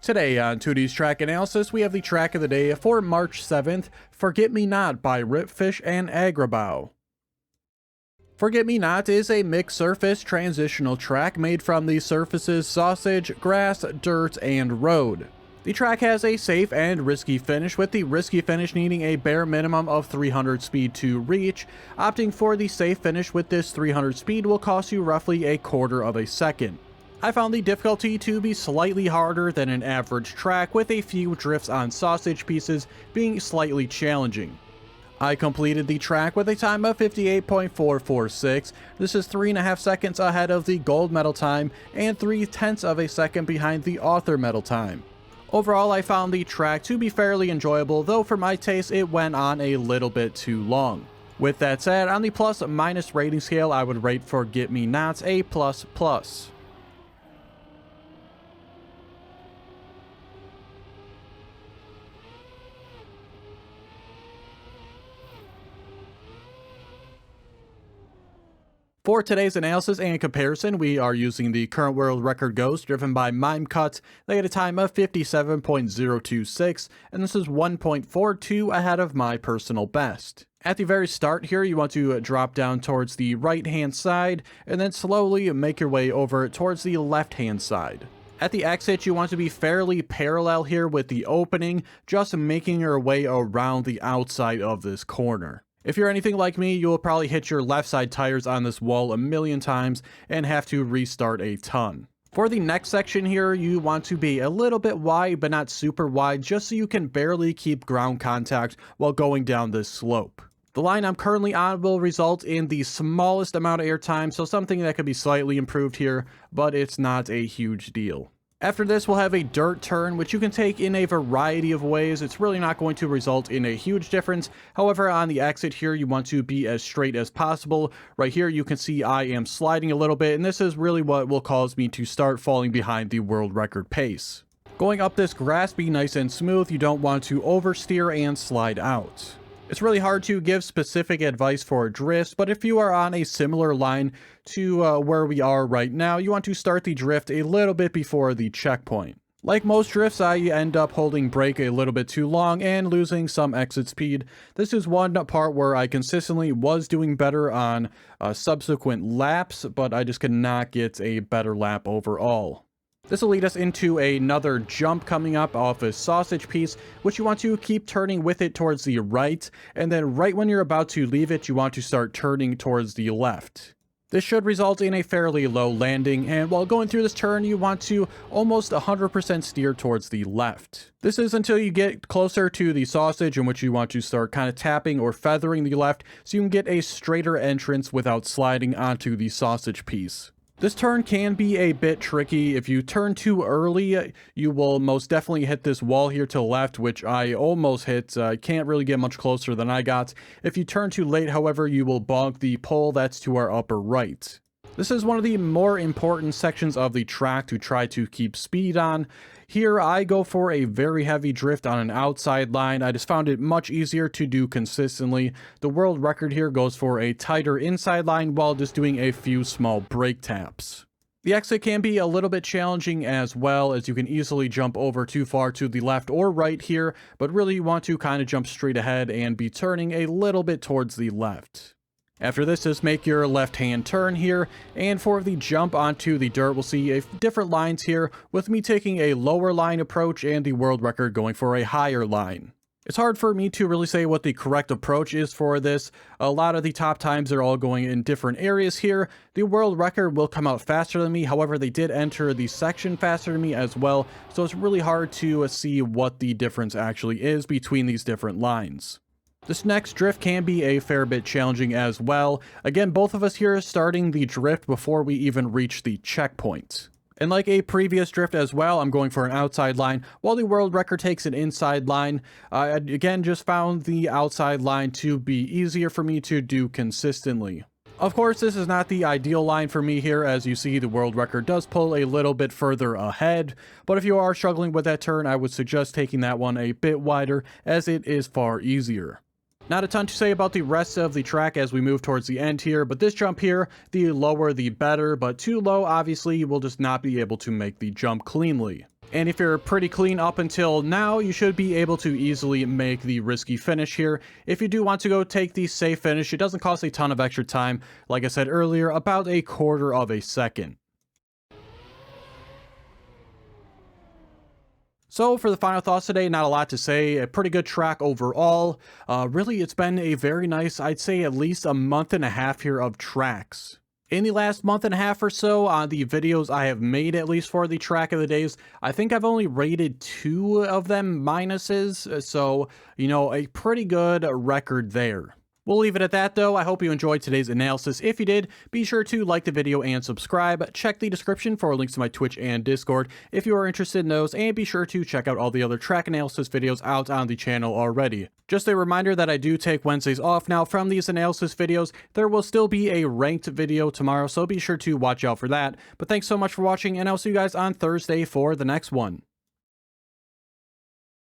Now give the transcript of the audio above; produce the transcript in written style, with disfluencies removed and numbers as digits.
Today on Teuty's track analysis, we have the track of the day for March 7th, Forget Me Not by Ripfish and Agrabou. Forget Me Not is a mixed surface transitional track made from the surfaces sausage, grass, dirt, and road. The track has a safe and risky finish, with the risky finish needing a bare minimum of 300 speed to reach. Opting for the safe finish with this 300 speed will cost you roughly a quarter of a second. I found the difficulty to be slightly harder than an average track, with a few drifts on sausage pieces being slightly challenging. I completed the track with a time of 58.446. This is 3.5 seconds ahead of the gold medal time and 0.3 of a second behind the author medal time. Overall, I found the track to be fairly enjoyable, though for my taste it went on a little bit too long. With that said, on the plus-minus rating scale, I would rate Forget Me Not a ++. For today's analysis and comparison, we are using the current world record ghost driven by Mimecut. They had a time of 57.026, and this is 1.42 ahead of my personal best. At the very start here, you want to drop down towards the right-hand side, and then slowly make your way over towards the left-hand side. At the exit, you want to be fairly parallel here with the opening, just making your way around the outside of this corner. If you're anything like me, you will probably hit your left side tires on this wall a million times and have to restart a ton. For the next section here, you want to be a little bit wide, but not super wide, just so you can barely keep ground contact while going down this slope. The line I'm currently on will result in the smallest amount of airtime, so something that could be slightly improved here, but it's not a huge deal. After this, we'll have a dirt turn, which you can take in a variety of ways. It's really not going to result in a huge difference. However, on the exit here, you want to be as straight as possible. Right here, you can see I am sliding a little bit, and this is really what will cause me to start falling behind the world record pace. Going up this grass, be nice and smooth. You don't want to oversteer and slide out. It's really hard to give specific advice for drifts, but if you are on a similar line to where we are right now, you want to start the drift a little bit before the checkpoint. Like most drifts, I end up holding brake a little bit too long and losing some exit speed. This is one part where I consistently was doing better on subsequent laps, but I just could not get a better lap overall. This will lead us into another jump coming up off a sausage piece, which you want to keep turning with it towards the right, and then right when you're about to leave it, you want to start turning towards the left. This should result in a fairly low landing, and while going through this turn, you want to almost 100% steer towards the left. This is until you get closer to the sausage, in which you want to start kind of tapping or feathering the left, so you can get a straighter entrance without sliding onto the sausage piece. This turn can be a bit tricky. If you turn too early, you will most definitely hit this wall here to the left, which I almost hit. I can't really get much closer than I got. If you turn too late, however, you will bonk the pole that's to our upper right. This is one of the more important sections of the track to try to keep speed on. Here, I go for a very heavy drift on an outside line. I just found it much easier to do consistently. The world record here goes for a tighter inside line while just doing a few small brake taps. The exit can be a little bit challenging as well, as you can easily jump over too far to the left or right here, but really you want to kind of jump straight ahead and be turning a little bit towards the left. After this, just make your left-hand turn here, and for the jump onto the dirt, we'll see different lines here, with me taking a lower line approach and the world record going for a higher line. It's hard for me to really say what the correct approach is for this. A lot of the top times are all going in different areas here. The world record will come out faster than me, however, they did enter the section faster than me as well, so it's really hard to see what the difference actually is between these different lines. This next drift can be a fair bit challenging as well. Again, both of us here are starting the drift before we even reach the checkpoint. And like a previous drift as well, I'm going for an outside line, while the world record takes an inside line. Again, just found the outside line to be easier for me to do consistently. Of course, this is not the ideal line for me here. As you see, the world record does pull a little bit further ahead, but if you are struggling with that turn, I would suggest taking that one a bit wider, as it is far easier. Not a ton to say about the rest of the track as we move towards the end here, but this jump here, the lower the better, but too low, obviously, you will just not be able to make the jump cleanly. And if you're pretty clean up until now, you should be able to easily make the risky finish here. If you do want to go take the safe finish, it doesn't cost a ton of extra time. Like I said earlier, about a quarter of a second. So for the final thoughts today, not a lot to say. A pretty good track overall. Really, it's been a very nice, I'd say at least a month and a half here of tracks. In the last month and a half or so, on the videos I have made, at least for the track of the days, I think I've only rated 2 of them minuses. So, you know, a pretty good record there. We'll leave it at that though. I hope you enjoyed today's analysis. If you did, be sure to like the video and subscribe. Check the description for links to my Twitch and Discord if you are interested in those, and be sure to check out all the other track analysis videos out on the channel already. Just a reminder that I do take Wednesdays off now from these analysis videos. There will still be a ranked video tomorrow, so be sure to watch out for that. But thanks so much for watching, and I'll see you guys on Thursday for the next one.